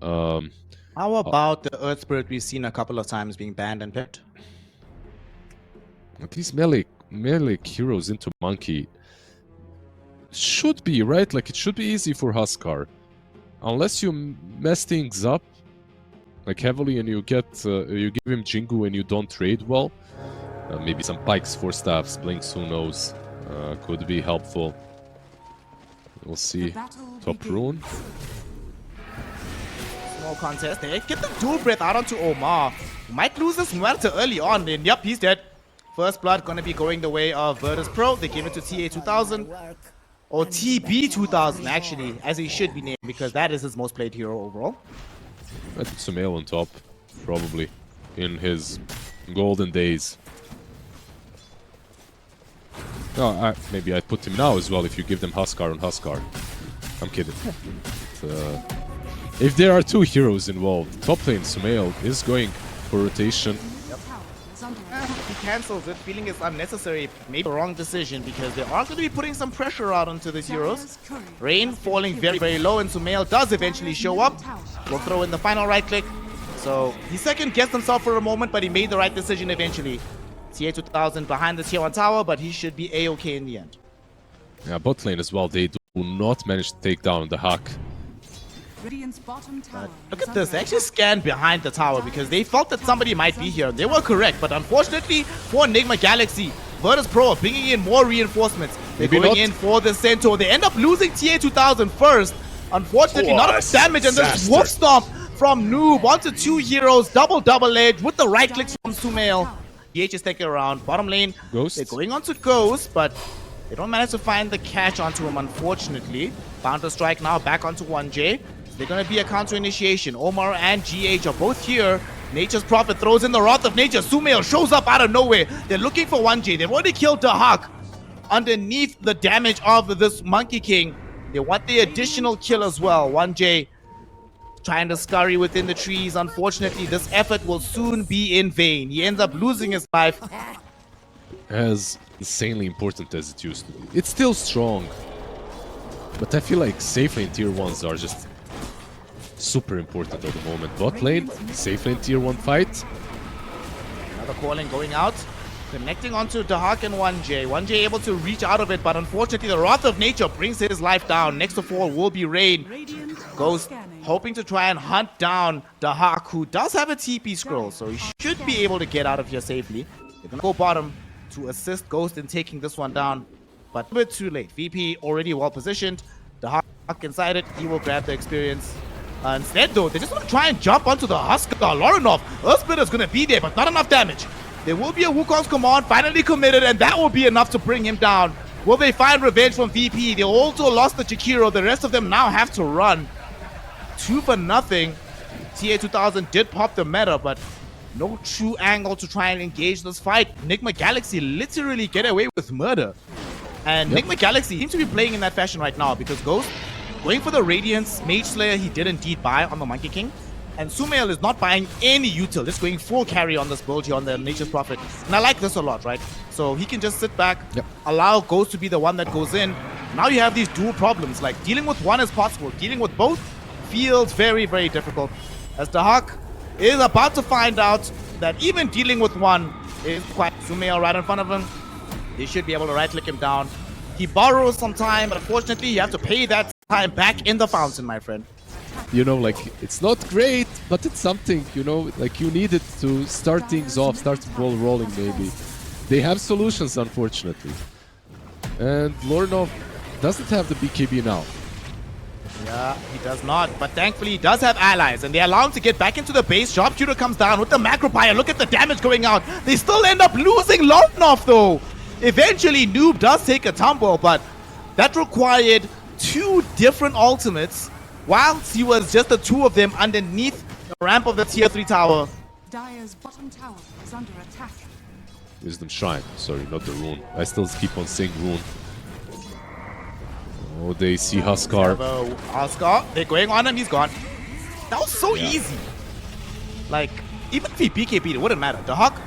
How about the Earth Spirit we've seen a couple of times being banned and picked? These melee heroes into Monkey should be, right? Like, it should be easy for Huskar. Unless you mess things up, like, heavily, and you get, you give him Jingu and you don't trade well. Maybe some pikes, 4 staffs, blinks, who knows, could be helpful. We'll see. Top rune. Small contest. They get the dual breath out onto Omar. Might lose this Muerta early on. Then, yep, he's dead. First blood gonna be going the way of VIRTUS.PRO. They give it to TA2000. Or TB2000, actually, as he should be named, because that is his most played hero overall. I put Sumail on top, probably, in his golden days. No, maybe I'd put him now as well if you give them Huskar on Huskar. I'm kidding. But, if there are 2 heroes involved, top lane Sumail is going for rotation. He cancels it, feeling it's unnecessary. Maybe a wrong decision because they are going to be putting some pressure out onto these heroes. Rain falling very, very low, and Sumail does eventually show up. We'll throw in the final right click. So he second guessed himself for a moment, but he made the right decision eventually. TA2000 behind the tier 1 tower, but he should be A-okay in the end. Yeah, bot lane as well. They do not manage to take down the Hack. Look at this, they actually scanned behind the tower because they felt that somebody might be here. They were correct, but unfortunately for NIGMA Galaxy, VIRTUS.PRO are bringing in more reinforcements. They're going in for the Centaur. They end up losing TA2000 first. Unfortunately, not enough damage, and this Wolf Stomp from Noob onto 2 heroes, double edge with the right clicks from Sumail. DH is taking around bottom lane. Ghost. They're going on to Ghost, but they don't manage to find the catch onto him, unfortunately. Counter strike now back onto 1J. They're going to be a counter initiation. Omar and GH are both here. Nature's Prophet throws in the Wrath of Nature. Sumail shows up out of nowhere. They're looking for 1J. They've already killed the Hawk. Underneath the damage of this Monkey King, they want the additional kill as well. 1J trying to scurry within the trees. Unfortunately, this effort will soon be in vain. He ends up losing his life. As insanely important as it used to be. It's still strong. But I feel like safe lane tier 1s are just super important at the moment. Bot lane, safe lane tier 1 fight. Another calling going out. Connecting onto Dahak and 1J. 1J able to reach out of it, but unfortunately the Wrath of Nature brings his life down. Next to fall will be Rain. Ghost hoping to try and hunt down Dahak, who does have a TP scroll, so he should be able to get out of here safely. They're gonna go bottom to assist Ghost in taking this one down, but a bit too late. VP already well positioned. Dahak inside it, he will grab the experience. Instead though, they just want to try and jump onto the Huskar. Lorinov, Earthsplit is going to be there, but not enough damage. There will be a Wukong's command finally committed, and that will be enough to bring him down. Will they find revenge from VP? They also lost the Chikiro. The rest of them now have to run. 2 for nothing. TA2000 did pop the meta, but no true angle to try and engage this fight. NIGMA Galaxy literally get away with murder. And NIGMA Galaxy seems to be playing in that fashion right now because Ghost going for the Radiance, Mage Slayer he did indeed buy on the Monkey King. And Sumail is not buying any util, just going full carry on this build here on the Nature's Prophet. And I like this a lot, right? So he can just sit back, allow Ghost to be the one that goes in. Now you have these dual problems, like dealing with one is possible, dealing with both feels very, very difficult. As Dahak is about to find out that even dealing with one is quite Sumail right in front of him. They should be able to right-click him down. He borrows some time, but unfortunately you have to pay that time back in the fountain, my friend. You know, like, it's not great, but it's something, you know, like, you need it to start things off, start the ball rolling, maybe. They have solutions, unfortunately. And Lorinov doesn't have the BKB now. Yeah, he does not, but thankfully he does have allies, and they allow him to get back into the base. Sharpshooter comes down with the Macropire. Look at the damage going out. They still end up losing Lorinov, though. Eventually, Noob does take a tumble, but that required 2 different ultimates, whilst he was just the 2 of them underneath the ramp of the tier 3 tower. Dire's bottom tower is under attack. Wisdom Shrine, sorry, not the rune. I still keep on saying rune. Oh, they see Huskar. Huskar, they're going on him, he's gone. That was so easy. Like, even if he BKB'd, it wouldn't matter. The Hawk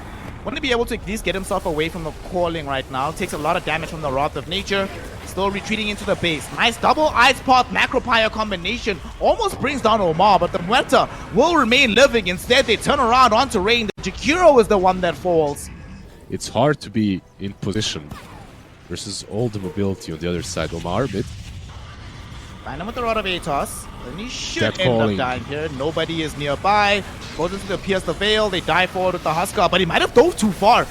Want to be able to at least get himself away from the calling right now. Takes a lot of damage from the Wrath of Nature. Still retreating into the base. Nice double Ice Path Macropire combination. Almost brings down Omar, but the Muerta will remain living. Instead, they turn around onto Rain. Jakiro is the one that falls. It's hard to be in position versus all the mobility on the other side. Omar mid. Find him with the Rod of Atos. And he should Dead end calling. up dying here. Nobody is nearby. Goes into the Pierce the Veil. They die forward with the Huskar, but he might have dove too far.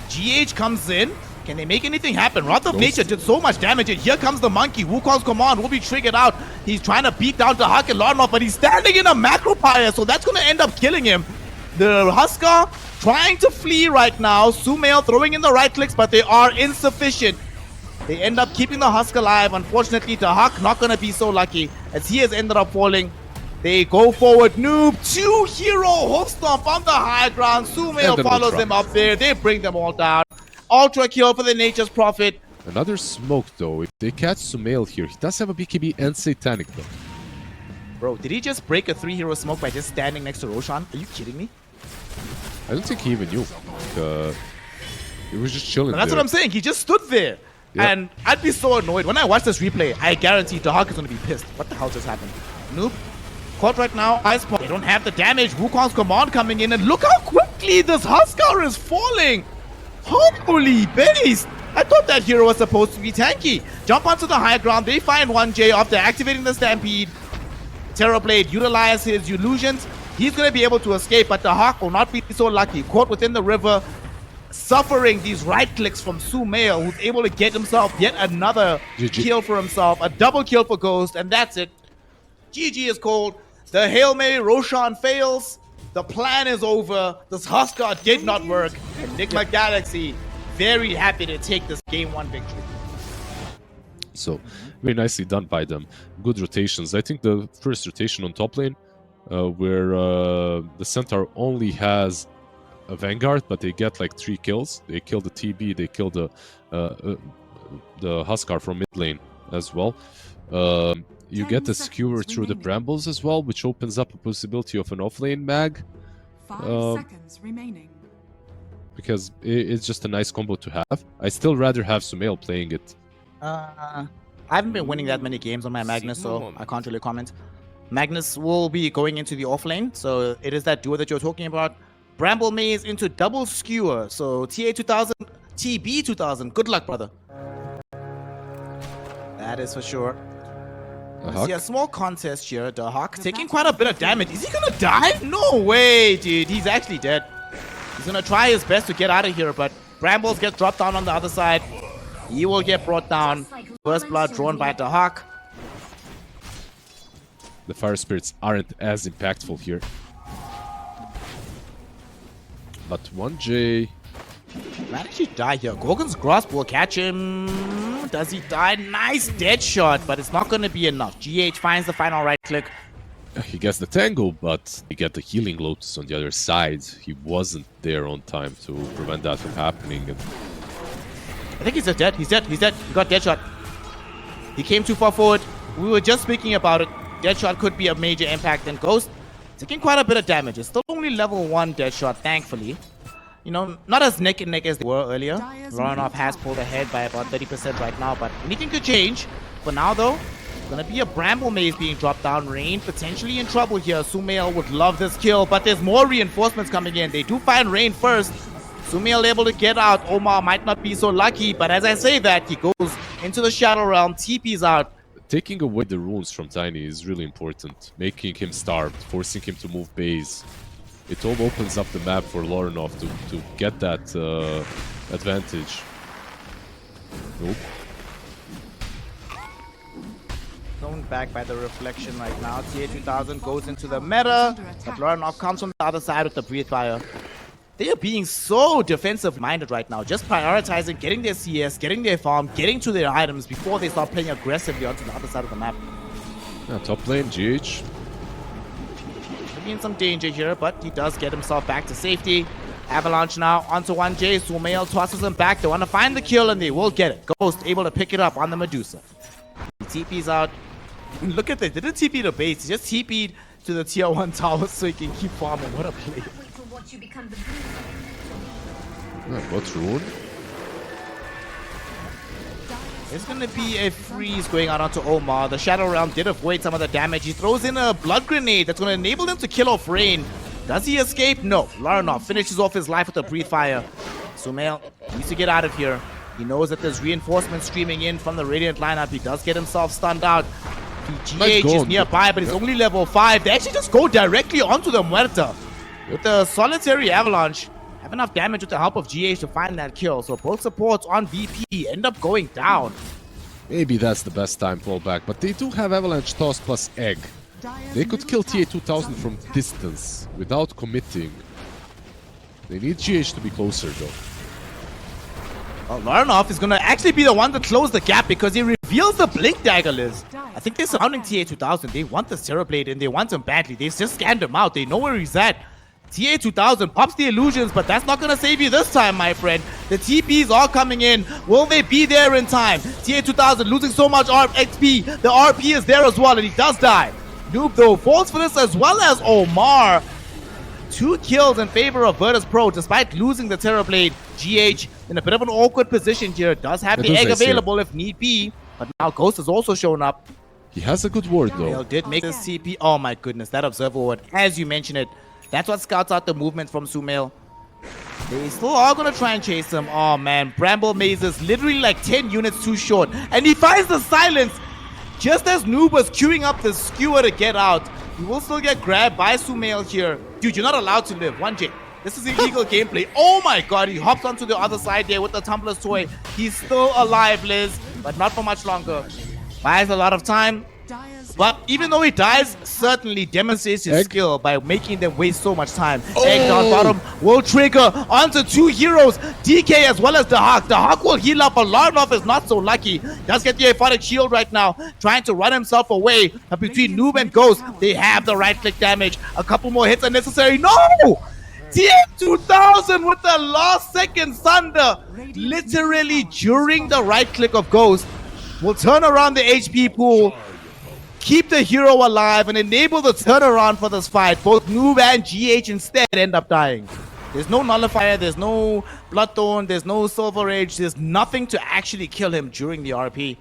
GH comes in. Can they make anything happen? Wrath of Nature did so much damage, and here comes the Monkey. Wukong's command will be triggered out. He's trying to beat down Dahak and Larnov, but he's standing in a Macropire, so that's going to end up killing him. The Huskar trying to flee right now. Sumail throwing in the right clicks, but they are insufficient. They end up keeping the Husk alive. Unfortunately, Dahak not going to be so lucky as he has ended up falling. They go forward. Noob, 2-hero hook stomp on the high ground. Sumail follows them up there. They bring them all down. Ultra kill for the Nature's Prophet. Another smoke though. If they catch Sumail here, he does have a BKB and Satanic though. Bro, did he just break a 3-hero smoke by just standing next to Roshan? Are you kidding me? I don't think he even knew. He was just chilling That's there. what I'm saying. He just stood there. Yep. And I'd be so annoyed. When I watch this replay, I guarantee Dahak is going to be pissed. What the hell just happened? Noob. Caught right now. Ice Paw. They don't have the damage. Wukong's command coming in. And look how quickly this Huskar is falling. Holy base. I thought that hero was supposed to be tanky. Jump onto the high ground. They find 1J after activating the Stampede. Terrorblade utilizes his illusions. He's going to be able to escape, but the Hawk will not be so lucky. Caught within the river, suffering these right clicks from Sumail, who's able to get himself yet another GG. kill for himself. A double kill for Ghost, and that's it. GG is cold. The Hail Mary Roshan fails. The plan is over. This Huskar did not work. And NIGMA Galaxy very happy to take this game 1 victory. So, very nicely done by them. Good rotations. I think the first rotation on top lane, where the Centaur only has a Vanguard, but they get like 3 kills. They kill the TB, they kill the Huskar from mid lane as well. You get the skewer through the brambles as well, which opens up a possibility of an offlane mag. 5 seconds remaining. Because it's just a nice combo to have. I still rather have Sumail playing it. I haven't been winning that many games on my Magnus, so I can't really comment. Magnus will be going into the offlane, so it is that duo that you're talking about. Bramble Maze into double skewer, so TA2000, TB2000. Good luck, brother. That is for sure. See a small contest here. The Hawk taking quite a bit of damage. Is he gonna die? No way, dude. He's actually dead. He's gonna try his best to get out of here, but Brambles get dropped down on the other side. He will get brought down. First blood drawn by the Hawk. The Fire Spirits aren't as impactful here. But 1J... Might actually die here. Gorgon's Grasp will catch him. Does he die? Nice dead shot, but it's not going to be enough. GH finds the final right click. He gets the Tango, but he get the Healing Lotus on the other side. He wasn't there on time to prevent that from happening. And I think he's dead. He's dead. He's dead. He got dead shot. He came too far forward. We were just speaking about it. Dead shot could be a major impact, and Ghost taking quite a bit of damage. It's still only level 1 dead shot, thankfully. You know, not as neck and neck as they were earlier. Roanoff has pulled ahead by about 30% right now, but anything could change. For now, though, gonna be a Bramble Maze being dropped down. Rain potentially in trouble here. Sumail would love this kill, but there's more reinforcements coming in. They do find Rain first. Sumail able to get out. Omar might not be so lucky, but as I say that, he goes into the Shadow Realm, TP's out. taking away the runes from Tiny is really important. Making him starved, forcing him to move base. It all opens up the map for Lorenov to get that advantage. Nope. Thrown back by the reflection right now. TA2000 goes into the meta, but Lorenov comes from the other side with the Breathe Fire. They are being so defensive-minded right now, just prioritizing getting their CS, getting their farm, getting to their items before they start playing aggressively onto the other side of the map. Yeah, top lane, GH. Could be in some danger here, but he does get himself back to safety. Avalanche now onto 1J. Sumail tosses him back. They want to find the kill, and they will get it. Ghost able to pick it up on the Medusa. He TP's out. Look at this. They didn't TP to base. He just TP'd to the tier 1 tower so he can keep farming. What a play. What rune? It's going to be a freeze going out onto Omar. The Shadow Realm did avoid some of the damage. He throws in a blood grenade that's going to enable him to kill off Rain. Does he escape? No. Laranov finishes off his life with a breathe fire. Sumail needs to get out of here. He knows that there's reinforcements streaming in from the Radiant lineup. He does get himself stunned out. GH is nearby, but he's only level 5. They actually just go directly onto the Muerta with the solitary avalanche. Have enough damage with the help of GH to find that kill. So both supports on VP end up going down. Maybe that's the best time fallback, but they do have Avalanche Toss plus Egg. They could kill TA2000 from distance without committing. They need GH to be closer though. Well, Laranov is going to actually be the one to close the gap because he reveals the Blink Dagger, Liz. I think they're surrounding TA2000. They want the Terrorblade and they want him badly. They've just scanned him out. They know where he's at. TA2000 pops the illusions, but that's not going to save you this time, my friend. The TPs are coming in. Will they be there in time? TA2000 losing so much XP. The RP is there as well, and he does die. Noob, though, falls for this as well as Omar. 2 kills in favor of VIRTUS.PRO, despite losing the Terrorblade. GH in a bit of an awkward position here. Does have the egg available if need be, but now Ghost has also shown up. He has a good ward, though. They did make this CP. Oh, my goodness, that Observer ward, as you mentioned it. That's what scouts out the movement from Sumail. They still are going to try and chase him. Oh, man. Bramble Maze is literally like 10 units too short. And he finds the silence just as Noob was queuing up the skewer to get out. He will still get grabbed by Sumail here. Dude, you're not allowed to live. 1J. This is illegal gameplay. Oh, my God. He hops onto the other side there with the Tumbler's Toy. He's still alive, Liz. But not for much longer. Buys a lot of time. But even though he dies, certainly demonstrates his skill by making them waste so much time. Egg down bottom will trigger onto 2 heroes, DK as well as the Hawk. The Hawk will heal up, but Laranov is not so lucky. Does get the Aphotic Shield right now, trying to run himself away. But between Noob and Ghost, they have the right-click damage. A couple more hits are necessary. No! TM2000 with the last-second Thunder. Literally during the right-click of Ghost, will turn around the HP pool, keep the hero alive, and enable the turnaround for this fight. Both Noob and GH instead end up dying. There's no Nullifier, there's no Bloodthorn, there's no Silver Rage, there's nothing to actually kill him during the RP.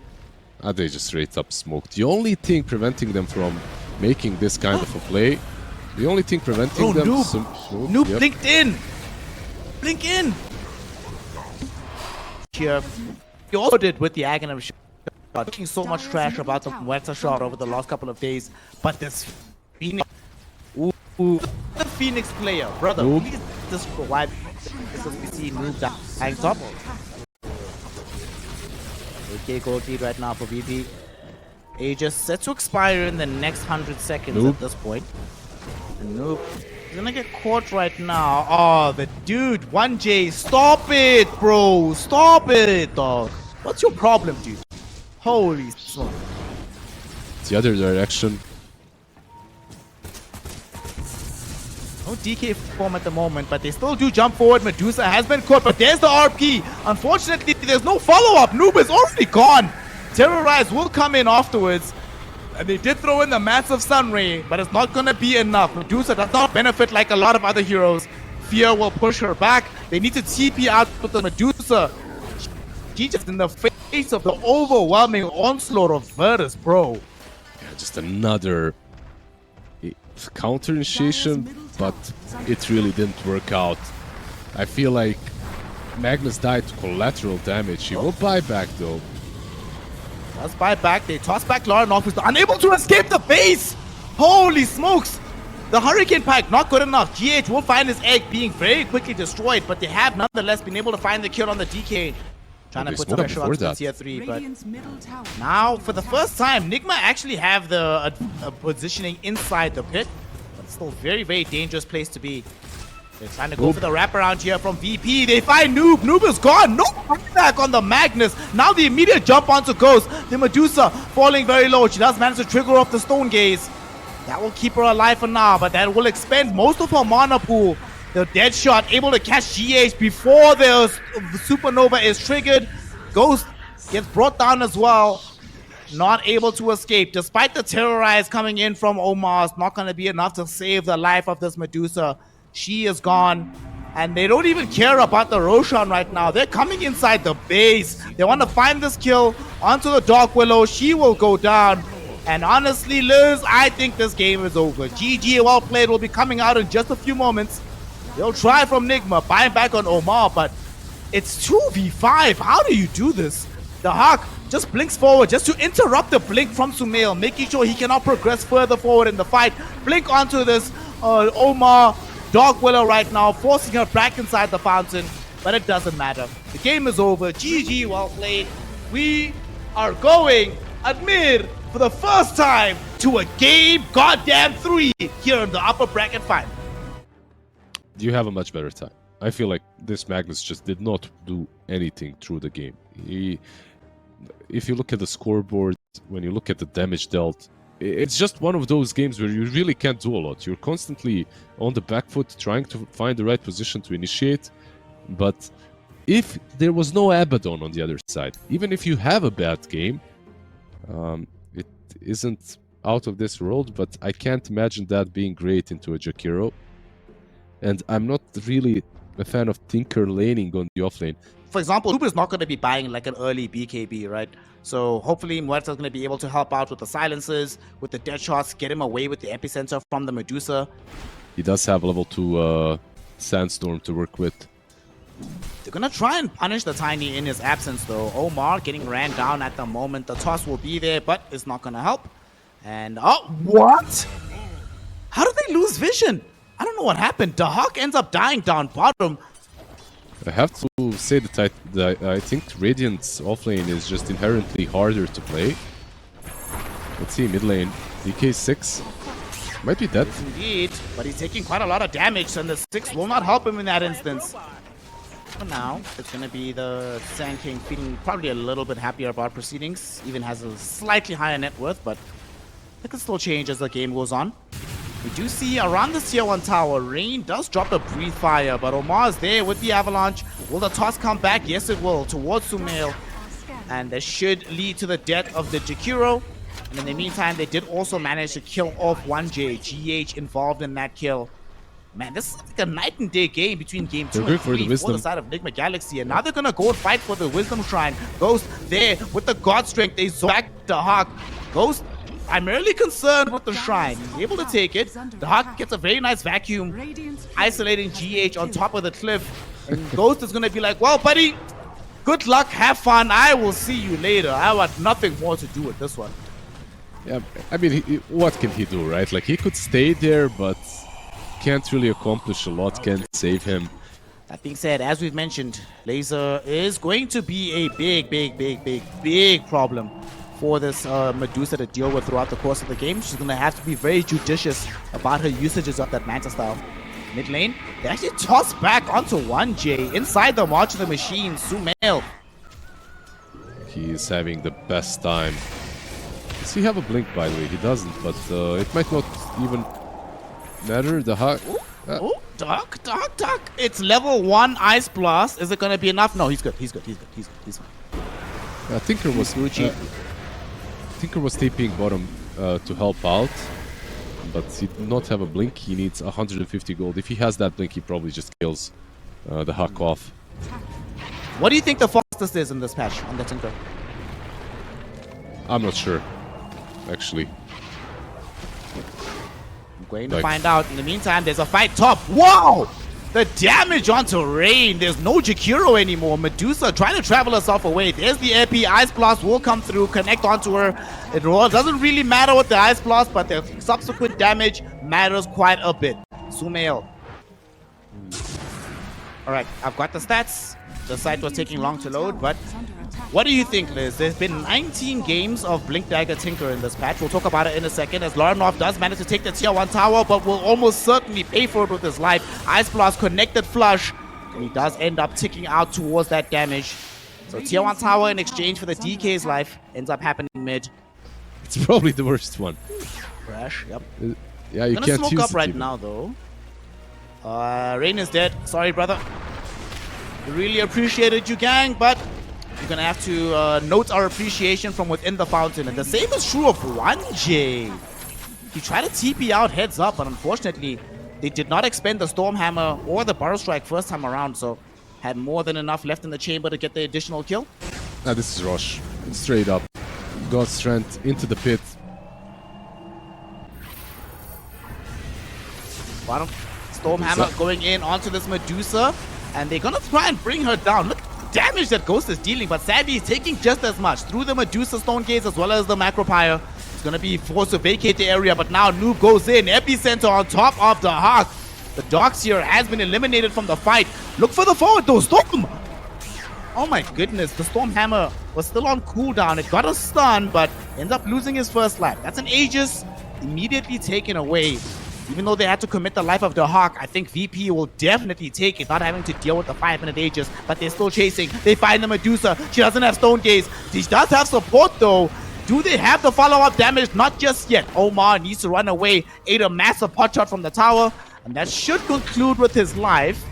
They just straight up smoked. The only thing preventing them from making this kind of a play, the only thing preventing them... Noob blinked in! Blink in! Here, he also did with the Aghanim shot. Talking so much trash about the Muerta shot over the last couple of days, but this Phoenix, the Phoenix player, brother, please just provide this as we see Noob dying top. AK gold lead right now for VP. Aegis set to expire in the next 100 seconds at this point. And Noob is gonna get caught right now. Oh, the dude, 1J, stop it, bro, stop it, dog. What's your problem, dude? Holy smoke. The other direction. No DK form at the moment, but they still do jump forward. Medusa has been caught, but there's the RP. Unfortunately, there's no follow-up. Noob is already gone. Terrorize will come in afterwards. And they did throw in the massive Sun Ray, but it's not going to be enough. Medusa does not benefit like a lot of other heroes. Fear will push her back. They need to TP out with the Medusa. She's just in the face of the overwhelming onslaught of VIRTUS.PRO. Yeah, just another counter initiation, but it really didn't work out. I feel like Magnus died to collateral damage. He will buy back though. Does buy back. They toss back Laranov, who's unable to escape the base. Holy smokes! The Hurricane Pike not good enough. GH will find his egg being very quickly destroyed, but they have nonetheless been able to find the kill on the DK. Trying to put some pressure on the tier 3, but now for the first time, NIGMA actually have the positioning inside the pit, but it's still a very, very dangerous place to be. They're trying to go for the wraparound here from VP. They find Noob. Noob is gone. No back on the Magnus. Now the immediate jump onto Ghost. The Medusa falling very low. She does manage to trigger off the Stone Gaze. That will keep her alive for now, but that will expend most of her mana pool. The dead shot able to catch GH before the supernova is triggered. Ghost gets brought down as well. Not able to escape. Despite the terrorize coming in from Omar, it's not going to be enough to save the life of this Medusa. She is gone. And they don't even care about the Roshan right now. They're coming inside the base. They want to find this kill onto the Dark Willow. She will go down. And honestly, Liz, I think this game is over. GG, well played, will be coming out in just a few moments. They'll try from NIGMA, buying back on Omar, but it's 2v5. How do you do this? The Hawk just blinks forward just to interrupt the blink from Sumail, making sure he cannot progress further forward in the fight. Blink onto this Omar Dark Willow right now, forcing her back inside the fountain, but it doesn't matter. The game is over. GG, well played. We are going at mid for the first time to a game goddamn 3 here in the upper bracket final. You have a much better time. I feel like this Magnus just did not do anything through the game. If you look at the scoreboard, when you look at the damage dealt, it's just one of those games where you really can't do a lot. You're constantly on the back foot trying to find the right position to initiate. But if there was no Abaddon on the other side, even if you have a bad game, it isn't out of this world, but I can't imagine that being great into a Jakiro. And I'm not really a fan of Tinker laning on the offlane. For example, Noob is not going to be buying like an early BKB, right? So hopefully Muerta's going to be able to help out with the silences, with the dead shots, get him away with the epicenter from the Medusa. He does have level 2 Sandstorm to work with. They're going to try and punish the Tiny in his absence though. Omar getting ran down at the moment. The toss will be there, but it's not going to help. And oh, what? How did they lose vision? I don't know what happened. The Hawk ends up dying down bottom. I have to say that I think Radiant's offlane is just inherently harder to play. Let's see, mid lane. DK6 might be dead. Yes, indeed, but he's taking quite a lot of damage, and the 6 will not help him in that instance. For now, it's going to be the Sand King feeling probably a little bit happier about proceedings. Even has a slightly higher net worth, but that can still change as the game goes on. We do see around the tier 1 tower, Rain does drop the Breathe Fire, but Omar is there with the Avalanche. Will the toss come back? Yes, it will, towards Sumail. And this should lead to the death of the Jakiro. And in the meantime, they did also manage to kill off 1J. GH involved in that kill. Man, this is like a night and day game between game 2 and 3 for the side of Nigma Galaxy. And now they're going to go and fight for the Wisdom Shrine. Ghost there with the God Strength. They zone back the Hawk. Ghost primarily concerned with the Shrine. He's able to take it. The Hawk gets a very nice vacuum, isolating GH on top of the cliff. And Ghost is going to be like, well, buddy, good luck, have fun. I will see you later. I want nothing more to do with this one. Yeah, I mean, what can he do, right? Like, he could stay there, but can't really accomplish a lot, can't save him. That being said, as we've mentioned, Laser is going to be a big problem for this Medusa to deal with throughout the course of the game. She's going to have to be very judicious about her usages of that Manta style. Mid lane, they actually toss back onto 1J inside the March of the Machine. Sumail. He's having the best time. Does he have a blink, by the way? He doesn't, but it might not even matter. The Hawk. Duck. It's level 1 Ice Blast. Is it going to be enough? No, he's good. He's fine. Tinker was TPing bottom to help out, but he did not have a blink. He needs 150 gold. If he has that blink, he probably just kills the Hawk off. What do you think the fastest is in this patch on the Tinker? I'm not sure, actually. I'm going to find out. In the meantime, there's a fight top. Wow! The damage onto Rain. There's no Jakiro anymore. Medusa trying to travel herself away. There's the AP. Ice Blast will come through, connect onto her. It doesn't really matter with the Ice Blast, but the subsequent damage matters quite a bit. Sumail. Alright, I've got the stats. The site was taking long to load, but what do you think, Liz? There's been 19 games of Blink Dagger Tinker in this patch. We'll talk about it in a second, as Laranov does manage to take the tier 1 tower, but will almost certainly pay for it with his life. Ice Blast connected flush, and he does end up ticking out towards that damage. So tier 1 tower in exchange for the DK's life ends up happening mid. It's probably the worst one. Crash, yep. Yeah, you can't smoke use up it right even. now, though. Rain is dead. Sorry, brother. We really appreciated you, gang, but you're gonna have to note our appreciation from within the fountain. And the same is true of 1J. He tried to TP out heads up, but unfortunately, They did not expend the Stormhammer or the Burrow Strike first time around, so had more than enough left in the chamber to get the additional kill. Now this is Rush. Straight up. God's Strength into the pit. Bottom. Stormhammer going in onto this Medusa, and they're gonna try and bring her down. Look at the damage that Ghost is dealing, but sadly he's taking just as much through the Medusa Stone Gaze as well as the Macropyre. He's gonna be forced to vacate the area, but now Noob goes in. Epicenter on top of the Hawk. The Darkseer has been eliminated from the fight. Look for the forward though, Storm! Oh my goodness, the Stormhammer was still on cooldown. It got a stun, but ends up losing his first life. That's an Aegis immediately taken away. Even though they had to commit the life of the Hawk, I think VP will definitely take it, not having to deal with the 5-minute Aegis, but they're still chasing. They find the Medusa. She doesn't have Stone Gaze. She does have support though. Do they have the follow-up damage? Not just yet. Omar needs to run away, ate a massive pot shot from the tower, and that should conclude with his life.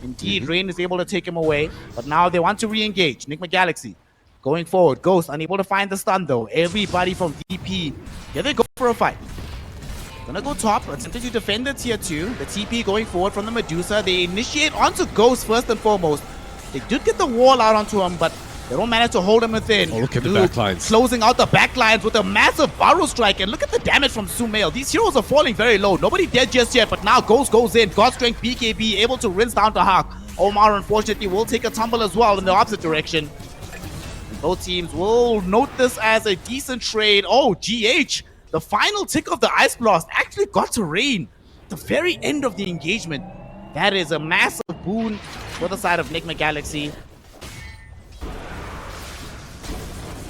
Indeed, Rain is able to take him away, but now they want to re-engage. NIGMA Galaxy going forward. Ghost unable to find the stun though. Everybody from VP, here they go for a fight. Gonna go top, attempting to defend the tier 2. The TP going forward from the Medusa. They initiate onto Ghost first and foremost. They did get the wall out onto him, but they don't manage to hold him within. Oh, look at the backlines. Closing out the backlines with a massive Burrow Strike. And look at the damage from Sumail. These heroes are falling very low. Nobody dead just yet, but now Ghost goes in. God Strength BKB able to rinse down the Hawk. Omar, unfortunately, will take a tumble as well in the opposite direction. And both teams will note this as a decent trade. Oh, GH. The final tick of the Ice Blast actually got to Rain at the very end of the engagement. That is a massive boon for the side of NIGMA Galaxy.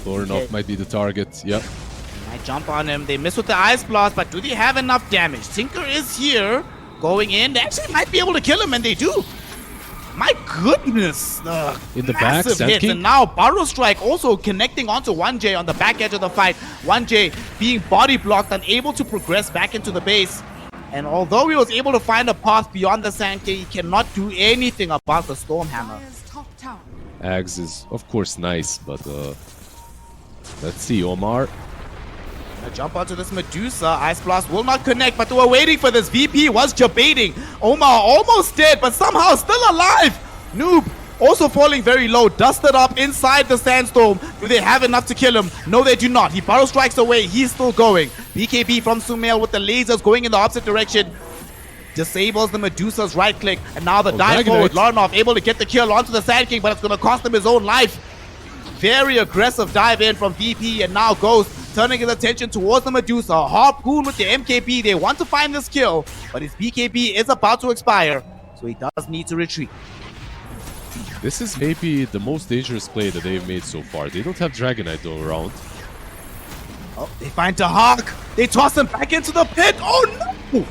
Lorinov might be the target. Yep. Might jump on him. They miss with the Ice Blast, but do they have enough damage? Tinker is here, going in. They actually might be able to kill him, and they do. My goodness. In the back, massive hits. And now Burrow Strike also connecting onto 1J on the back edge of the fight. 1J being body blocked, unable to progress back into the base. And although he was able to find a path beyond the Sand King, he cannot do anything about the Stormhammer. Ags is, of course, nice, but let's see, Omar. Jump onto this Medusa. Ice Blast will not connect, but they were waiting for this. VP was debating. Omar almost dead, but somehow still alive. Noob also falling very low. Dusted up inside the Sandstorm. Do they have enough to kill him? No, they do not. He Burrow Strikes away. He's still going. BKB from Sumail with the lasers going in the opposite direction. Disables the Medusa's right click. And now the dive forward. Lorinov able to get the kill onto the Sand King, but it's going to cost him his own life. Very aggressive dive in from VP, and now Ghost turning his attention towards the Medusa. Harpoon with the MKB. They want to find this kill, but his BKB is about to expire, so he does need to retreat. This is maybe the most dangerous play that they've made so far. They don't have Dragonite though around. Oh, they find the Hawk. They toss him back into the pit. Oh no!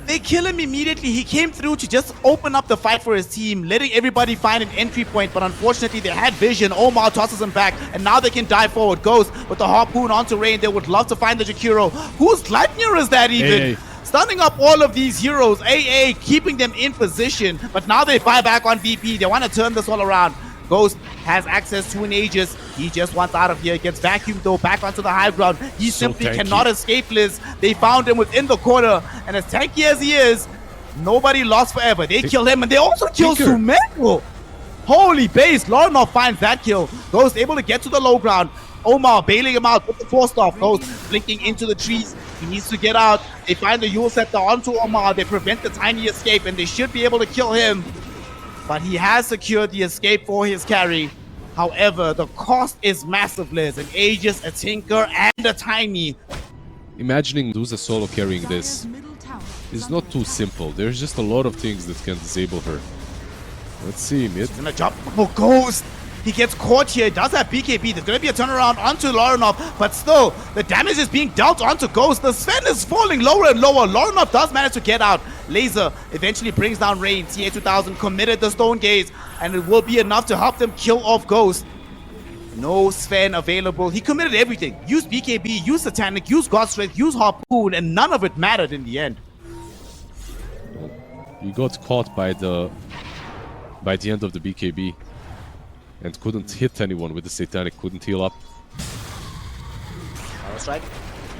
They kill him immediately. He came through to just open up the fight for his team, letting everybody find an entry point, but unfortunately they had vision. Omar tosses him back, and now they can dive forward. Goes with the Harpoon onto Rain. They would love to find the Jakiro. Whose Lightyear is that even? Stunning up all of these heroes. AA keeping them in position, but now they fire back on VP. They want to turn this all around. Ghost has access to an Aegis. He just wants out of here. Gets vacuumed though back onto the high ground. He simply cannot escape Liz. They found him within the corner, and as tanky as he is, nobody lost forever. They kill him, and they also kill Sumail. Holy base. Lorinov finds that kill. Ghost able to get to the low ground. Omar bailing him out with the force off. Ghost blinking into the trees. He needs to get out. They find the Yule Scepter onto Omar. They prevent the tiny escape, and they should be able to kill him. But he has secured the escape for his carry. However, the cost is massive, Liz. An Aegis, a Tinker, and a Tiny. Imagining Medusa solo carrying this is not too simple. There's just a lot of things that can disable her. Let's see, Mid. He's gonna jump for Ghost. He gets caught here. He does have BKB. There's gonna be a turnaround onto Lorinov, but still, the damage is being dealt onto Ghost. The Sven is falling lower and lower. Lorinov does manage to get out. Laser eventually brings down Rain. TA2000 committed the Stone Gaze, and it will be enough to help them kill off Ghost. No Sven available. He committed everything. Used BKB, used Satanic, used God Strength, used Harpoon, and none of it mattered in the end. He got caught by the end of the BKB and couldn't hit anyone with the Satanic, couldn't heal up. Power Strike.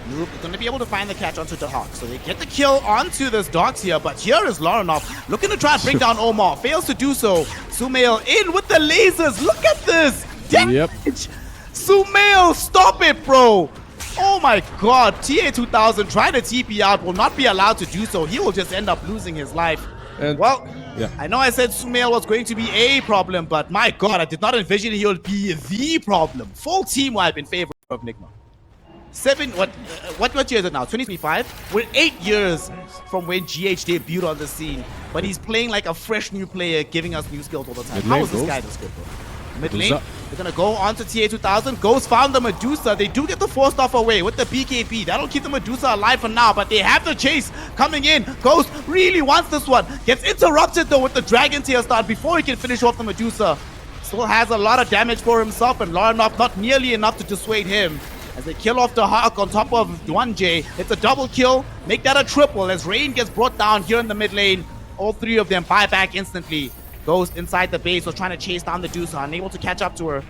Noob is going to be able to find the catch onto Dahak. So they get the kill onto this Dogs here, but here is Laranov looking to try and bring down Omar. Fails to do so. Sumail in with the lasers. Look at this damage. Yep. Sumail, stop it, bro. Oh my god. TA2000 trying to TP out, will not be allowed to do so. He will just end up losing his life. And Well, yeah. I know I said Sumail was going to be a problem, but my god, I did not envision he would be the problem. Full team wipe in favor of NIGMA. What year is it now? 2025? We're 8 years from when GH debuted on the scene, but he's playing like a fresh new player, giving us new skills all the time. Mid How lane is this goes. guy this good, bro? Mid lane, Medusa. they're gonna go on to TA2000. Ghost found the Medusa. They do get the force off away with the BKB. That'll keep the Medusa alive for now, but they have the chase coming in. Ghost really wants this one. Gets interrupted though with the Dragon Tail start before he can finish off the Medusa. Still has a lot of damage for himself, and Laranov not nearly enough to dissuade him. As they kill off the Hawk on top of 1J. It's a double kill. Make that a triple as Rain gets brought down here in the mid lane. All three of them buy back instantly. Ghost inside the base was trying to chase down the Medusa, unable to catch up to her.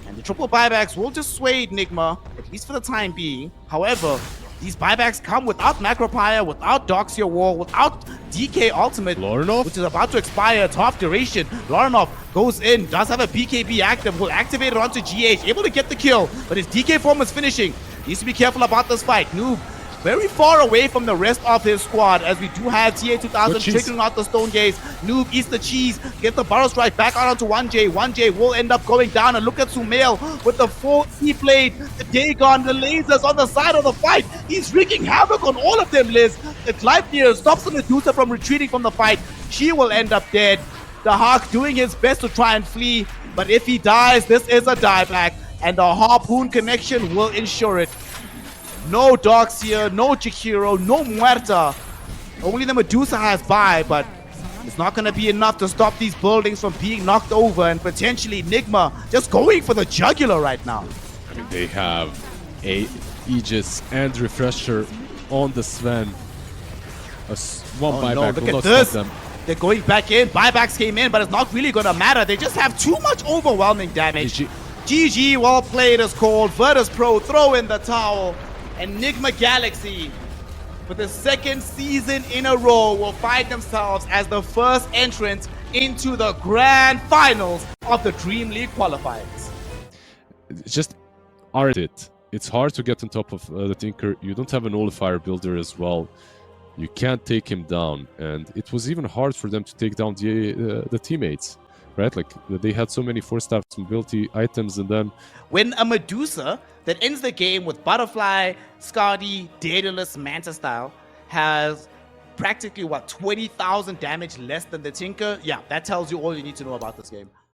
And the triple buybacks will dissuade NIGMA, at least for the time being. However, these buybacks come without Macropire, without Doxia Wall, without DK Ultimate, Laranov? which is about to expire at half duration. Laranov goes in, does have a BKB active, will activate it onto GH, able to get the kill, but his DK form is finishing. Needs to be careful about this fight. Noob very far away from the rest of his squad, as we do have TA2000 Good cheese. triggering out the Stone Gaze. Noob eats the cheese, gets the Barrel Strike back out onto 1J. 1J will end up going down, and look at Sumail with the full E-Blade, the Dagon, the lasers on the side of the fight. He's wreaking havoc on all of them, Liz. The Gleipnir stops the Medusa from retreating from the fight. She will end up dead. The Hawk doing his best to try and flee, but if he dies, this is a dieback, and the Harpoon connection will ensure it. No Dogs here, no Chikiro, no Muerta. Only the Medusa has buy, but it's not going to be enough to stop these buildings from being knocked over, and potentially NIGMA just going for the jugular right now. I mean, they have a Aegis and Refresher on the Sven. One Oh buyback no, look will at not this. stop them. They're going back in. Buybacks came in, but it's not really going to matter. They just have too much overwhelming damage. GG. GG, well played is called. VIRTUS.PRO throw in the towel. And NIGMA Galaxy, for the second season in a row, will find themselves as the first entrant into the grand finals of the DreamLeague qualifiers. Just aren't it? It's hard to get on top of the Tinker. You don't have an Nullifier builder as well. You can't take him down, and it was even hard for them to take down the teammates, right? Like, they had so many 4-star mobility items, and then When a Medusa that ends the game with Butterfly, Skadi, Daedalus, Manta style has practically, what, 20,000 damage less than the Tinker? Yeah, that tells you all you need to know about this game.